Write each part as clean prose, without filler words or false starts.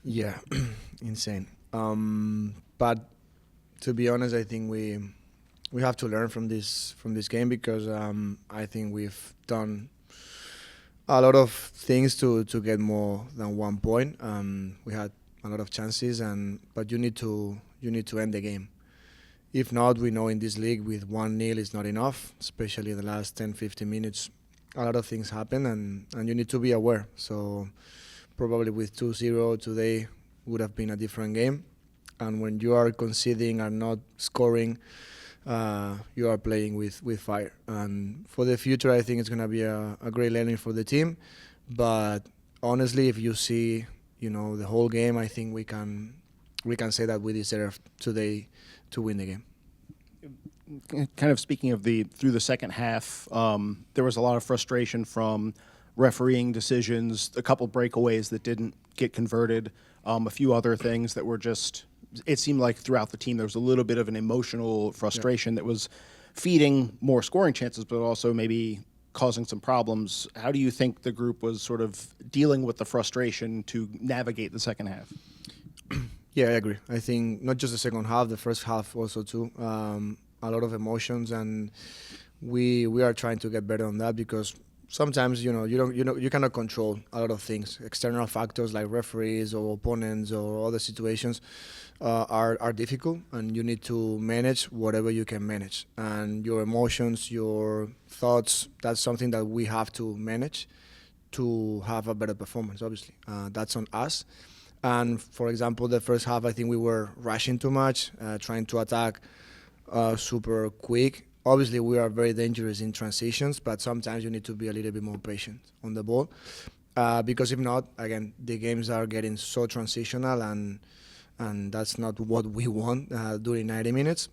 Yeah, insane. But to be honest, I think we have to learn from this game because I think we've done a lot of things to get more than 1 point. We had a lot of chances, but you need to end the game. If not, we know in this league with 1-0 is not enough, especially the last 10-15 minutes. A lot of things happen, and you need to be aware. So probably with 2-0 today would have been a different game. And when you are conceding and not scoring, you are playing with fire. And for the future, I think it's going to be a great learning for the team. But honestly, if you see, the whole game, I think we can say that we deserved today to win the game. Kind of speaking of through the second half, there was a lot of frustration from refereeing decisions, a couple breakaways that didn't get converted, a few other things that were just, it seemed like throughout the team there was a little bit of an emotional frustration that was feeding more scoring chances, but also maybe causing some problems. How do you think the group was sort of dealing with the frustration to navigate the second half? Yeah, I agree. I think not just the second half, the first half also too. A lot of emotions, and we are trying to get better on that because sometimes you cannot control a lot of things. External factors like referees or opponents or other situations are difficult, and you need to manage whatever you can manage. And your emotions, your thoughts, that's something that we have to manage to have a better performance. Obviously, that's on us. And for example, the first half, I think we were rushing too much, trying to attack super quick. Obviously, we are very dangerous in transitions, but sometimes you need to be a little bit more patient on the ball. Because if not, again, the games are getting so transitional, and that's not what we want during 90 minutes.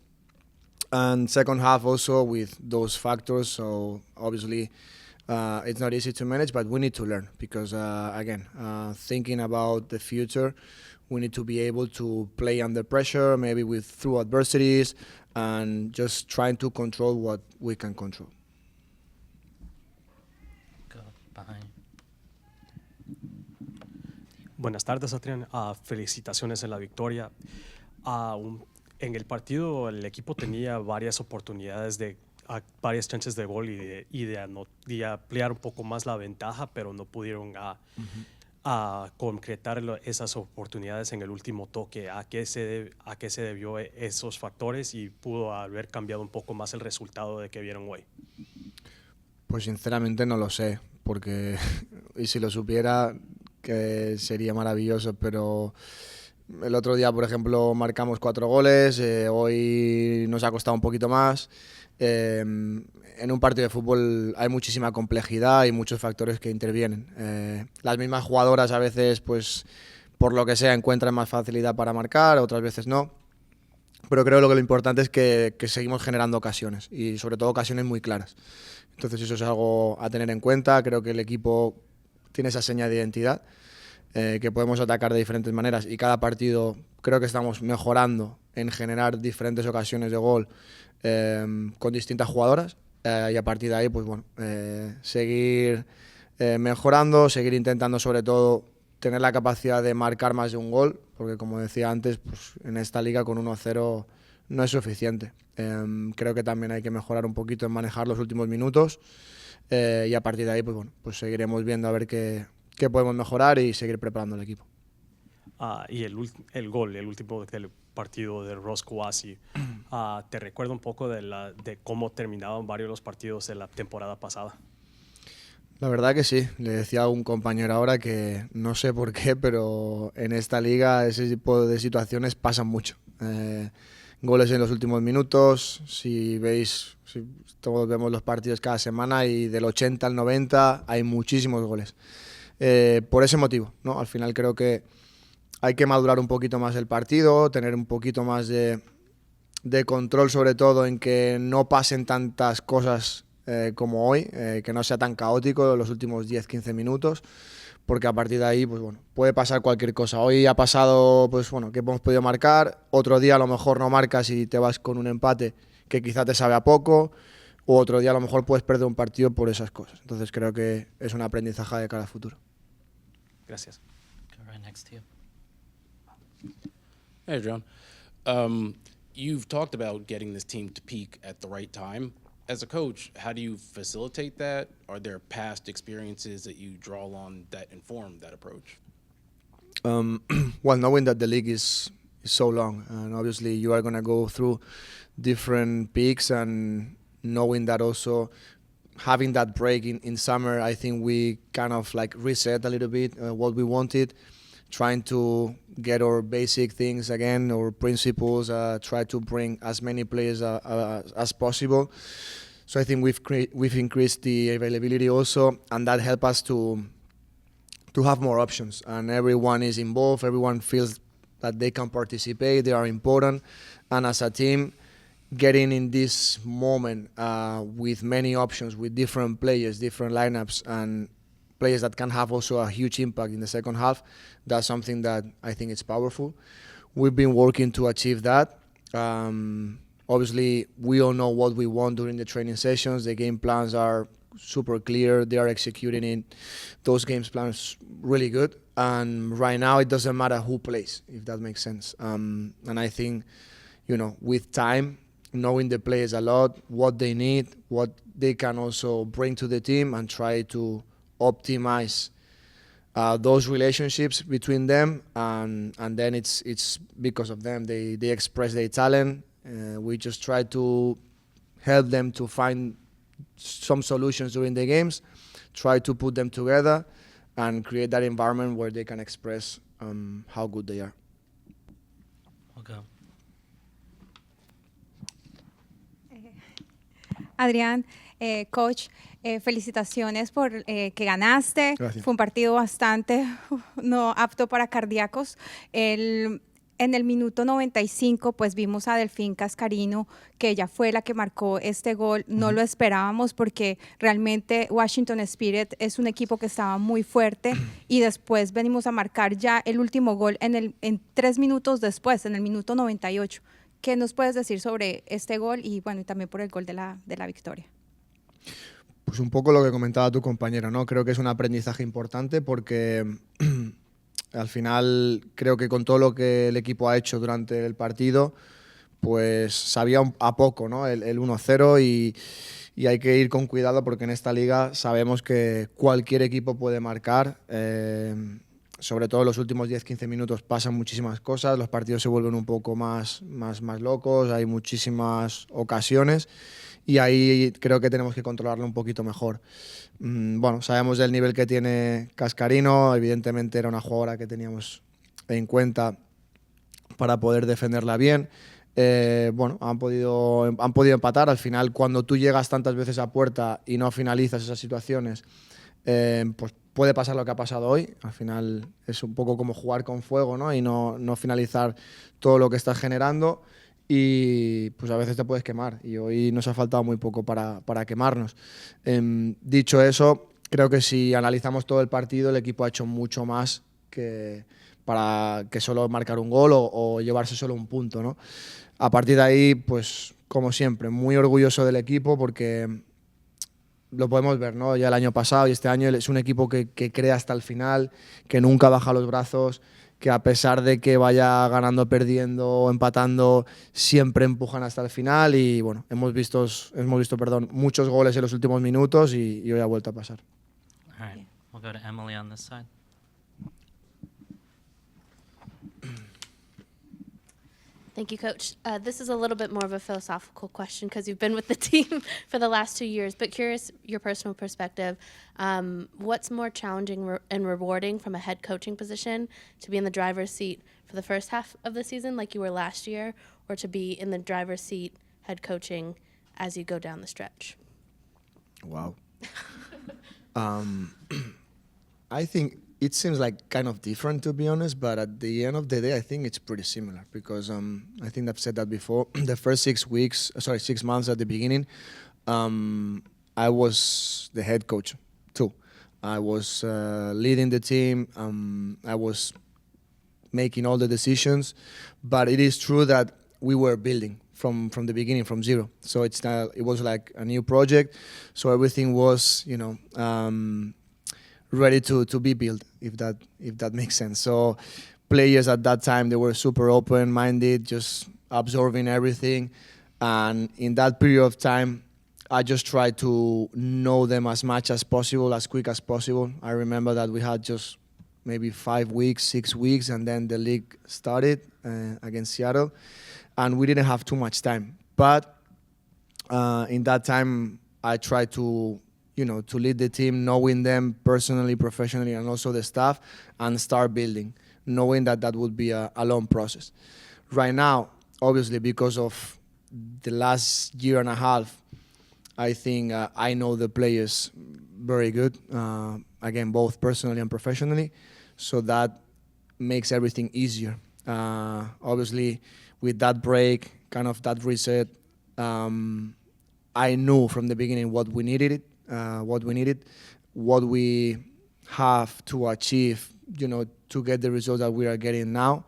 And second half also with those factors, so obviously it's not easy to manage, but we need to learn because, again, thinking about the future, we need to be able to play under pressure, maybe through adversities, and just trying to control what we can control. Go behind. Buenas tardes, Adrián. Felicitaciones en la victoria. En el partido el equipo tenía varias oportunidades varias chances de gol y de ampliar un poco más la ventaja, pero no pudieron a concretar esas oportunidades en el último toque. ¿A qué se debió esos factores y pudo haber cambiado un poco más el resultado de que vieron hoy? Pues sinceramente no lo sé, porque y si lo supiera que sería maravilloso, pero el otro día, por ejemplo, marcamos 4 goles, hoy nos ha costado un poquito más. En un partido de fútbol hay muchísima complejidad y muchos factores que intervienen. Las mismas jugadoras a veces, pues por lo que sea, encuentran más facilidad para marcar, otras veces no. Pero creo que lo importante es que seguimos generando ocasiones y sobre todo ocasiones muy claras. Entonces eso es algo a tener en cuenta. Creo que el equipo tiene esa seña de identidad, que podemos atacar de diferentes maneras y cada partido creo que estamos mejorando en generar diferentes ocasiones de gol con distintas jugadoras y a partir de ahí pues bueno, seguir mejorando, seguir intentando sobre todo tener la capacidad de marcar más de un gol, porque como decía antes, pues en esta liga con 1-0 no es suficiente. Creo que también hay que mejorar un poquito en manejar los últimos minutos y a partir de ahí pues bueno, pues seguiremos viendo a ver qué podemos mejorar y seguir preparando el equipo. Y el último del partido de Roscoe Asi, ¿te recuerda un poco de cómo terminaban varios de los partidos de la temporada pasada? La verdad que sí. Le decía a un compañero ahora que no sé por qué, pero en esta liga ese tipo de situaciones pasan mucho. Goles en los últimos minutos, si todos vemos los partidos cada semana y del 80 al 90 hay muchísimos goles. Por ese motivo, ¿no? Al final creo que hay que madurar un poquito más el partido, tener un poquito más de control sobre todo en que no pasen tantas cosas como hoy, que no sea tan caótico los últimos 10-15 minutos, porque a partir de ahí pues bueno, puede pasar cualquier cosa. Hoy ha pasado pues bueno, que hemos podido marcar, otro día a lo mejor no marcas y te vas con un empate que quizá te sabe a poco, o otro día a lo mejor puedes perder un partido por esas cosas. Entonces creo que es un aprendizaje de cara al futuro. Gracias. Go right next to you. Hey, John. You've talked about getting this team to peak at the right time. As a coach, how do you facilitate that? Are there past experiences that you draw on that inform that approach? Well, knowing that the league is so long, and obviously you are going to go through different peaks, and knowing that also having that break in summer, I think we kind of like reset a little bit what we wanted, trying to get our basic things again, our principles, try to bring as many players as possible. So I think we've increased the availability also, and that helped us to have more options, and everyone is involved, everyone feels that they can participate, they are important, and as a team, getting in this moment with many options, with different players, different lineups, and players that can have also a huge impact in the second half, that's something that I think is powerful. We've been working to achieve that. Obviously, we all know what we want during the training sessions. The game plans are super clear. They are executing in those games plans really good. And right now, it doesn't matter who plays, if that makes sense. And I think, with time, knowing the players a lot, what they need, what they can also bring to the team, and try to optimize those relationships between them, and then it's because of them. They express their talent. We just try to help them to find some solutions during the games, try to put them together, and create that environment where they can express how good they are. I'll go. Adrián, coach, felicitaciones por que ganaste. Gracias. Fue un partido bastante no apto para cardíacos. En el minuto 95, pues vimos a Delfín Cascarino, que ella fue la que marcó este gol. No lo esperábamos porque realmente Washington Spirit es un equipo que estaba muy fuerte, y después venimos a marcar ya el último gol en 3 minutos después, en el minuto 98. ¿Qué nos puedes decir sobre este gol y bueno, y también por el gol de la victoria? Pues un poco lo que comentaba tu compañero, ¿no? Creo que es un aprendizaje importante porque al final creo que con todo lo que el equipo ha hecho durante el partido, pues sabía a poco, ¿no? El 1-0 y hay que ir con cuidado porque en esta liga sabemos que cualquier equipo puede marcar. Sobre todo en los últimos 10-15 minutos pasan muchísimas cosas, los partidos se vuelven un poco más locos, hay muchísimas ocasiones y ahí creo que tenemos que controlarlo un poquito mejor. Bueno, sabemos del nivel que tiene Cascarino, evidentemente era una jugadora que teníamos en cuenta para poder defenderla bien. Bueno, han podido empatar. Al final, cuando tú llegas tantas veces a puerta y no finalizas esas situaciones, pues puede pasar lo que ha pasado hoy. Al final es un poco como jugar con fuego, ¿no? Y no finalizar todo lo que estás generando y pues a veces te puedes quemar y hoy nos ha faltado muy poco para quemarnos. Dicho eso, creo que si analizamos todo el partido, el equipo ha hecho mucho más para que solo marcar un gol o llevarse solo un punto, ¿no? A partir de ahí, pues como siempre, muy orgulloso del equipo porque lo podemos ver, ¿no? Ya el año pasado y este año es un equipo que cree hasta el final, que nunca baja los brazos, que a pesar de que vaya ganando, perdiendo o empatando, siempre empujan hasta el final y bueno, hemos visto muchos goles en los últimos minutos y hoy ha vuelto a pasar. All right, we'll go to Emily on this side. Thank you, Coach. This is a little bit more of a philosophical question because you've been with the team for the last 2 years, but curious your personal perspective. What's more challenging and rewarding from a head coaching position, to be in the driver's seat for the first half of the season like you were last year, or to be in the driver's seat head coaching as you go down the stretch? Wow. I think it seems like kind of different, to be honest, but at the end of the day, I think it's pretty similar because I think I've said that before. The first 6 months at the beginning, I was the head coach too. I was leading the team. I was making all the decisions, but it is true that we were building from the beginning, from zero. So it was like a new project. So everything was, ready to be built, if that makes sense. So players at that time, they were super open-minded, just absorbing everything. And in that period of time, I just tried to know them as much as possible, as quick as possible. I remember that we had just maybe 5 weeks, 6 weeks, and then the league started against Seattle, and we didn't have too much time. But in that time, I tried to, to lead the team, knowing them personally, professionally, and also the staff, and start building, knowing that that would be a long process. Right now, obviously, because of the last year and a half, I think I know the players very good, again, both personally and professionally, so that makes everything easier. Obviously, with that break, kind of that reset, I knew from the beginning what we needed, what we have to achieve, to get the results that we are getting now,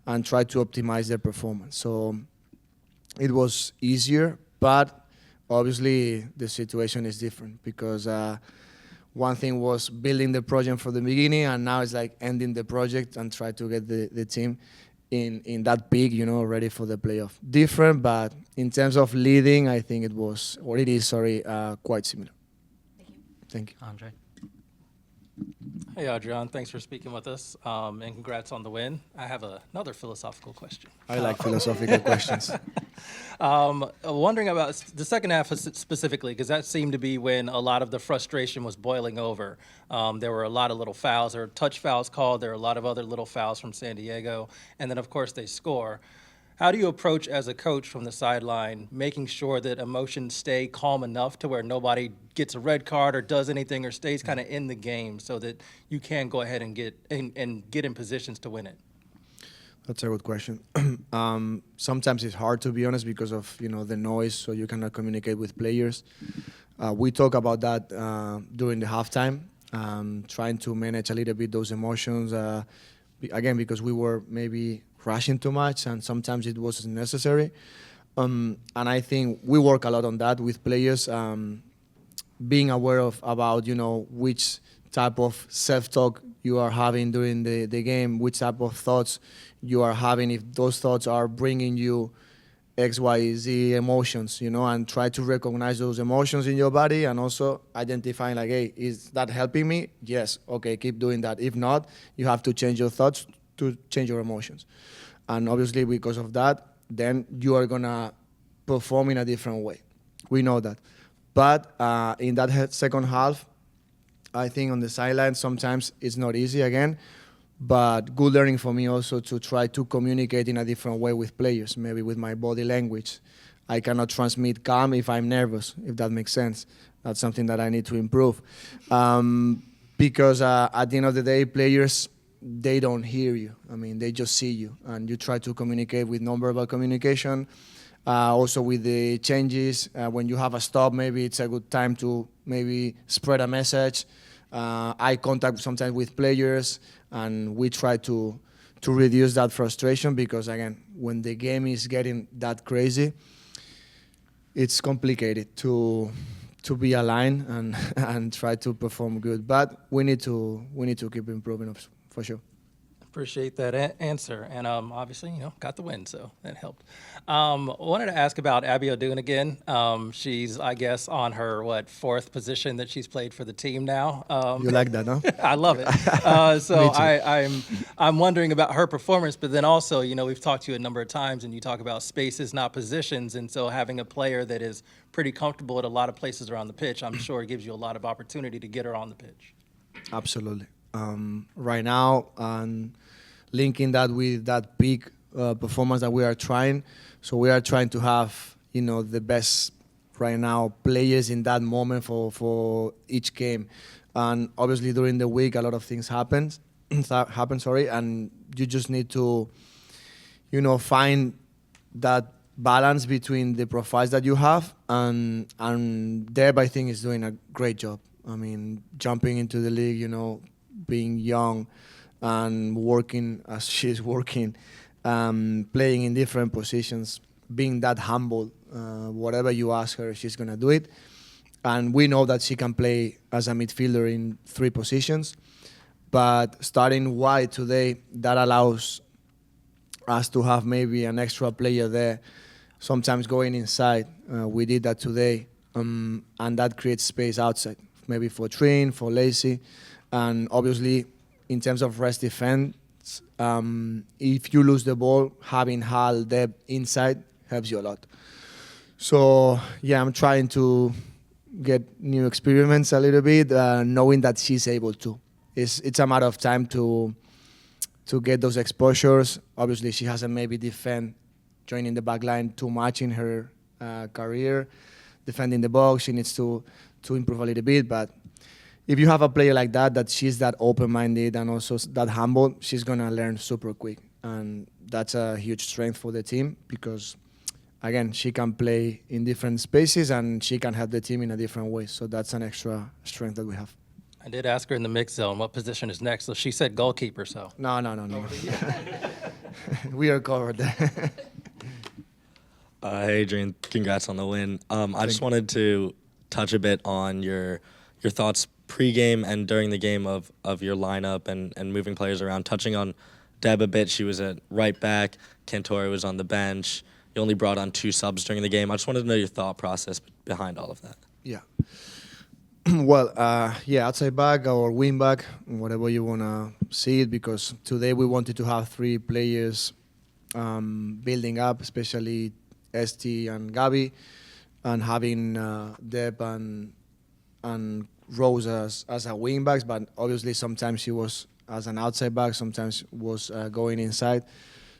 and try to optimize their performance. So it was easier, but obviously the situation is different because one thing was building the project from the beginning, and now it's like ending the project and try to get the team in that peak, ready for the playoff. Different, but in terms of leading, I think it is quite similar. Thank you. Andre. Hey, Adrián, thanks for speaking with us, and congrats on the win. I have another philosophical question. I like philosophical questions. Wondering about the second half specifically, because that seemed to be when a lot of the frustration was boiling over. There were a lot of little fouls, or touch fouls called. There were a lot of other little fouls from San Diego, and then, of course, they score. How do you approach as a coach from the sideline, making sure that emotions stay calm enough to where nobody gets a red card or does anything or stays kind of in the game so that you can go ahead and get in positions to win it? That's a good question. Sometimes it's hard, to be honest, because of the noise, so you cannot communicate with players. We talk about that during the halftime, trying to manage a little bit those emotions. Again, because we were maybe rushing too much, and sometimes it wasn't necessary. And I think we work a lot on that with players, being aware about which type of self-talk you are having during the game, which type of thoughts you are having, if those thoughts are bringing you X, Y, Z emotions, and try to recognize those emotions in your body, and also identifying like, hey, is that helping me? Yes, okay, keep doing that. If not, you have to change your thoughts to change your emotions. And obviously because of that, then you are gonna perform in a different way. We know that. But in that second half, I think on the sideline sometimes it's not easy again, but good learning for me also to try to communicate in a different way with players, maybe with my body language. I cannot transmit calm if I'm nervous, if that makes sense. That's something that I need to improve. Because at the end of the day, players, they don't hear you. I mean, they just see you. And you try to communicate with nonverbal communication. Also with the changes, when you have a stop, maybe it's a good time to maybe spread a message. Eye contact sometimes with players, and we try to reduce that frustration because, again, when the game is getting that crazy, it's complicated to be aligned and try to perform good. But we need to keep improving, for sure. Appreciate that answer, and obviously, got the win, so that helped. Wanted to ask about Abby O'Doon again. She's, I guess, on her fourth position that she's played for the team now. You like that, huh? I love it. So I'm wondering about her performance, but then also, we've talked to you a number of times, and you talk about spaces, not positions, and so having a player that is pretty comfortable at a lot of places around the pitch, I'm sure gives you a lot of opportunity to get her on the pitch. Absolutely. Right now, and linking that with that peak performance that we are trying. So we are trying to have, the best right now players in that moment for each game. And obviously during the week, a lot of things happen, and you just need to, find that balance between the profiles that you have, and Deb, I think, is doing a great job. I mean, jumping into the league, being young and working as she's working, playing in different positions, being that humble. Whatever you ask her, she's going to do it. And we know that she can play as a midfielder in 3 positions. But starting wide today, that allows us to have maybe an extra player there, sometimes going inside. We did that today, and that creates space outside, maybe for Trin, for Lacey, and obviously in terms of rest defense, if you lose the ball, having Hal Deb inside helps you a lot. So yeah, I'm trying to get new experiments a little bit, knowing that she's able to. It's a matter of time to get those exposures. Obviously, she hasn't maybe joining the back line too much in her career. Defending the box, she needs to improve a little bit. But if you have a player like that she's that open-minded and also that humble, she's going to learn super quick. And that's a huge strength for the team because, again, she can play in different spaces and she can help the team in a different way. So that's an extra strength that we have. I did ask her in the mix zone what position is next, so she said goalkeeper. So No. We are covered. Hey, Adrian, congrats on the win. I just wanted to touch a bit on your thoughts pre-game and during the game of your lineup and moving players around. Touching on Deb a bit, she was at right back. Cantori was on the bench. You only brought on 2 subs during the game. I just wanted to know your thought process behind all of that. Yeah. Well, outside back or wing back, whatever you want to see it, because today we wanted to have 3 players building up, especially Esti and Gabi, and having Deb and Rose as a wing backs, but obviously sometimes she was as an outside back, sometimes was going inside.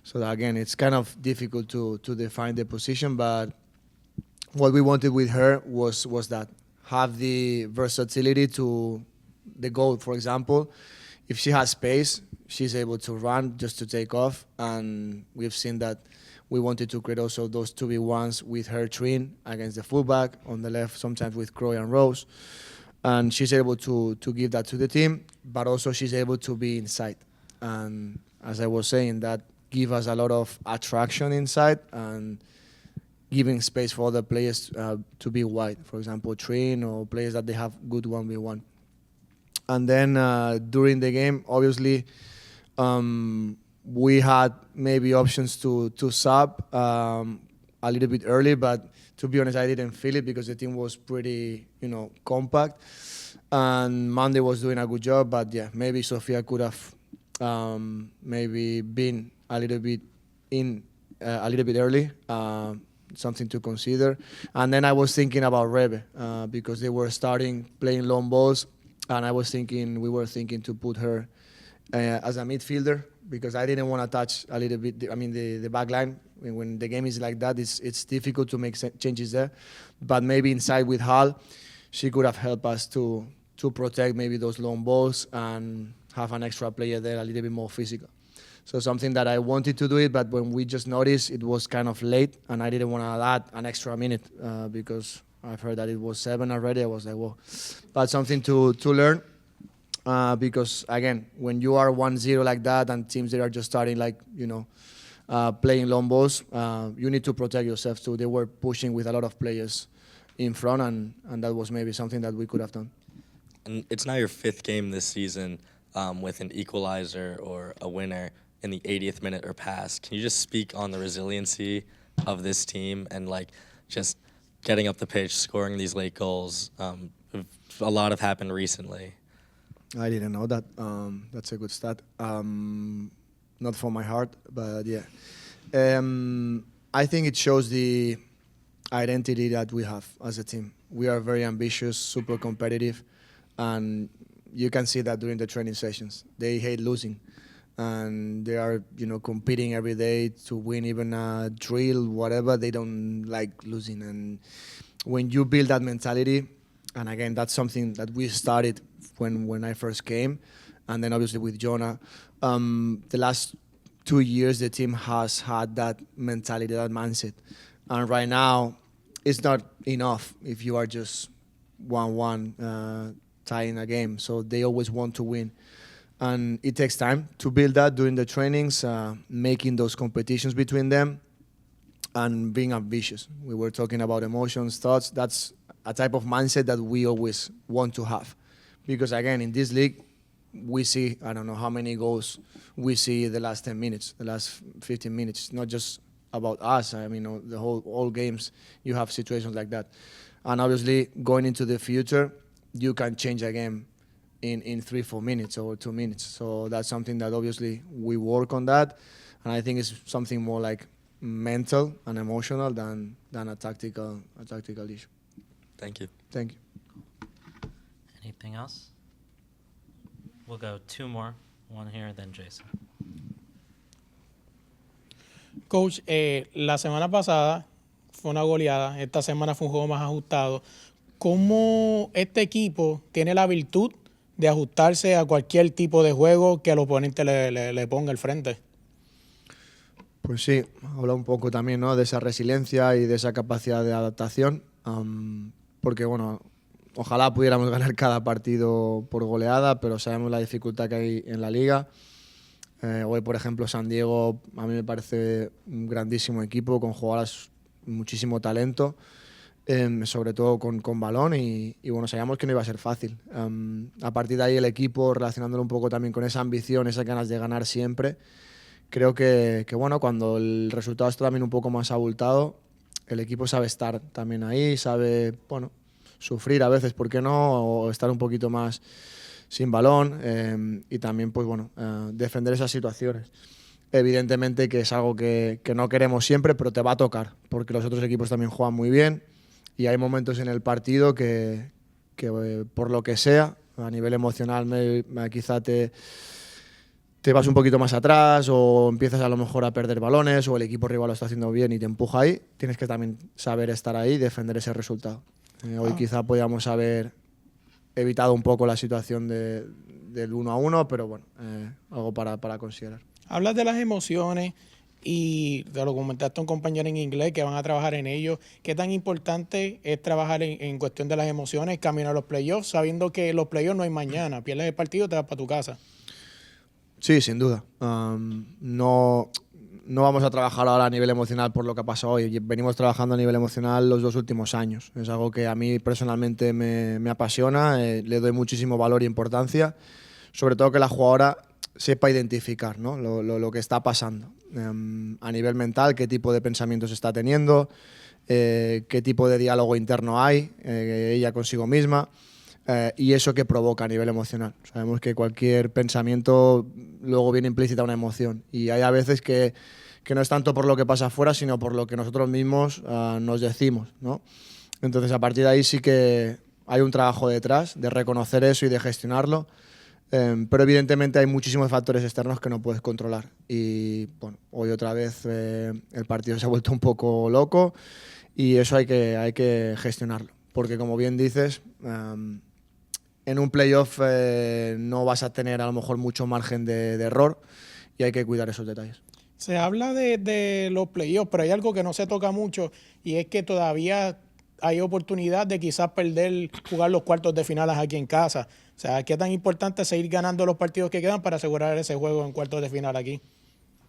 So again, it's kind of difficult to define the position, but what we wanted with her was that have the versatility to the goal. For example, if she has space, she's able to run just to take off, and we've seen that we wanted to create also those 2v1s with her Trin against the fullback on the left, sometimes with Croy and Rose, and she's able to give that to the team, but also she's able to be inside. And as I was saying, that give us a lot of attraction inside and giving space for other players to be wide. For example, Trin or players that they have good 1v1. And then during the game, obviously, we had maybe options to sub a little bit early, but to be honest, I didn't feel it because the team was pretty, compact. And Monday was doing a good job, but yeah, maybe Sofia could have maybe been a little bit early. Something to consider. And then I was thinking about Rebe because they were starting playing long balls, and we were thinking to put her as a midfielder because I didn't want to touch a little bit. The back line, when the game is like that, it's difficult to make changes there. But maybe inside with Hal, she could have helped us to protect maybe those long balls and have an extra player there a little bit more physical. So something that I wanted to do it, but when we just noticed it was kind of late, and I didn't want to add an extra minute because I've heard that it was 7 already. I was like, whoa. But something to learn because, again, when you are 1-0 like that and teams that are just starting playing long balls, you need to protect yourself too. They were pushing with a lot of players in front, and that was maybe something that we could have done. And it's now your 5th game this season with an equalizer or a winner in the 80th minute or past. Can you just speak on the resiliency of this team and just getting up the pitch, scoring these late goals? A lot have happened recently. I didn't know that. That's a good stat. Not for my heart, but yeah. I think it shows the identity that we have as a team. We are very ambitious, super competitive, and you can see that during the training sessions. They hate losing. And they are, competing every day to win even a drill, whatever. They don't like losing. And when you build that mentality, and again, that's something that we started when I first came, and then obviously with Jonah, the last 2 years, the team has had that mentality, that mindset. And right now, it's not enough if you are just 1-1 tying a game. So they always want to win. And it takes time to build that during the trainings, making those competitions between them and being ambitious. We were talking about emotions, thoughts. That's a type of mindset that we always want to have. Because again, in this league, we see, I don't know how many goals we see the last 10 minutes, the last 15 minutes. It's not just about us. I mean, the all games, you have situations like that. And obviously, going into the future, you can change a game in 3-4 minutes or 2 minutes. So that's something that obviously we work on that. And I think it's something more like mental and emotional than a tactical issue. Thank you. Thank you. Anything else? We'll go 2 more. One here, then Jason. Coach, la semana pasada fue una goleada, esta semana fue un juego más ajustado. ¿Cómo este equipo tiene la virtud de ajustarse a cualquier tipo de juego que el oponente le ponga al frente? Pues sí, habla un poco también, ¿no?, de esa resiliencia y de esa capacidad de adaptación, porque bueno, ojalá pudiéramos ganar cada partido por goleada, pero sabemos la dificultad que hay en la liga. Hoy, por ejemplo, San Diego a mí me parece un grandísimo equipo con jugadoras muchísimo talento, sobre todo con balón y bueno, sabíamos que no iba a ser fácil. A partir de ahí el equipo, relacionándolo un poco también con esa ambición, esas ganas de ganar siempre, creo que bueno, cuando el resultado está también un poco más abultado, el equipo sabe estar también ahí, sabe, bueno, sufrir a veces, ¿por qué no?, o estar un poquito más sin balón y también, pues bueno, defender esas situaciones. Evidentemente que es algo que no queremos siempre, pero te va a tocar, porque los otros equipos también juegan muy bien y hay momentos en el partido que por lo que sea, a nivel emocional, quizá te vas un poquito más atrás o empiezas a lo mejor a perder balones o el equipo rival lo está haciendo bien y te empuja ahí. Tienes que también saber estar ahí y defender ese resultado. Hoy quizá podíamos haber evitado un poco la situación del 1-1, pero bueno, algo para considerar. Hablas de las emociones y te lo comentaste a un compañero en inglés que van a trabajar en ello. ¿Qué tan importante es trabajar en cuestión de las emociones, camino a los playoffs, sabiendo que los playoffs no hay mañana? Pierdes el partido, te vas para tu casa. Sí, sin duda. No vamos a trabajar ahora a nivel emocional por lo que ha pasado hoy. Venimos trabajando a nivel emocional los 2 últimos años. Es algo que a mí personalmente me apasiona, le doy muchísimo valor e importancia, sobre todo que la jugadora sepa identificar, ¿no?, lo que está pasando. A nivel mental, qué tipo de pensamientos está teniendo, qué tipo de diálogo interno hay ella consigo misma. Y eso que provoca a nivel emocional. Sabemos que cualquier pensamiento luego viene implícita una emoción y hay a veces que no es tanto por lo que pasa afuera, sino por lo que nosotros mismos nos decimos, ¿no? Entonces, a partir de ahí sí que hay un trabajo detrás de reconocer eso y de gestionarlo, pero evidentemente hay muchísimos factores externos que no puedes controlar y bueno, hoy otra vez el partido se ha vuelto un poco loco y eso hay que gestionarlo, porque como bien dices, en un playoff no vas a tener a lo mejor mucho margen de error y hay que cuidar esos detalles. Se habla de los playoffs, pero hay algo que no se toca mucho y es que todavía hay oportunidad de quizás jugar los cuartos de finales aquí en casa. O sea, ¿qué tan importante es seguir ganando los partidos que quedan para asegurar ese juego en cuartos de final aquí?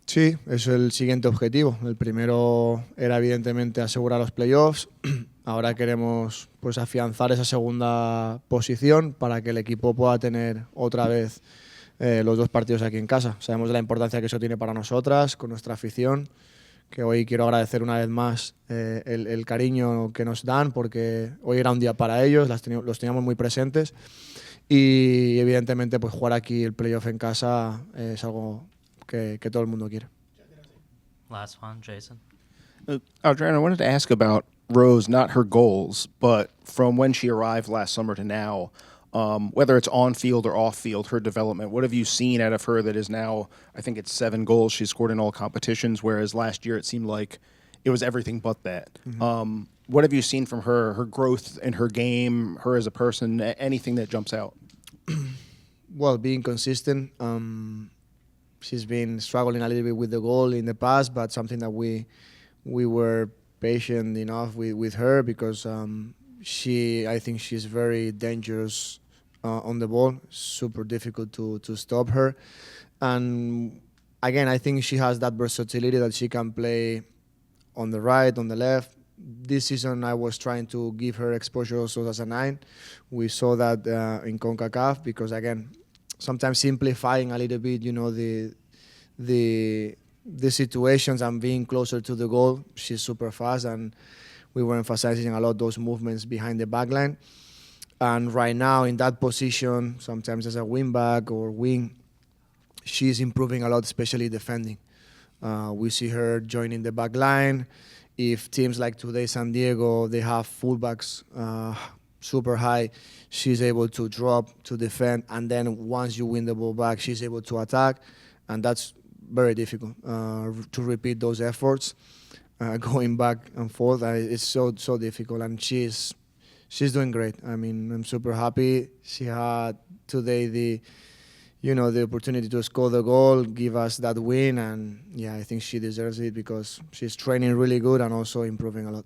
Sí, es el siguiente objetivo. El primero era evidentemente asegurar los playoffs. Ahora queremos pues afianzar esa segunda posición para que el equipo pueda tener otra vez los 2 partidos aquí en casa. Sabemos de la importancia que eso tiene para nosotras, con nuestra afición, que hoy quiero agradecer una vez más el cariño que nos dan, porque hoy era un día para ellos, los teníamos muy presentes y evidentemente pues jugar aquí el playoff en casa es algo que todo el mundo quiere. Last one, Jason. Adrián, I wanted to ask about Rose, not her goals, but from when she arrived last summer to now, whether it's on field or off field, her development. What have you seen out of her that is now, I think it's 7 goals she's scored in all competitions, whereas last year it seemed like it was everything but that. Mm-hmm. What have you seen from her growth in her game, her as a person, anything that jumps out? Well, being consistent. She's been struggling a little bit with the goal in the past, but something that we were patient enough with her because I think she's very dangerous on the ball. Super difficult to stop her. And again, I think she has that versatility that she can play on the right, on the left. This season, I was trying to give her exposure also as a 9. We saw that in CONCACAF because, again, sometimes simplifying a little bit, the situations and being closer to the goal. She's super fast, and we were emphasizing a lot those movements behind the back line. And right now in that position, sometimes as a wing back or wing, she's improving a lot, especially defending. We see her joining the back line. If teams like today, San Diego, they have fullbacks super high, she's able to drop to defend, and then once you win the ball back, she's able to attack, and that's very difficult to repeat those efforts, going back and forth. It's so difficult, and she's doing great. I mean, I'm super happy. She had today the opportunity to score the goal, give us that win, and yeah, I think she deserves it because she's training really good and also improving a lot.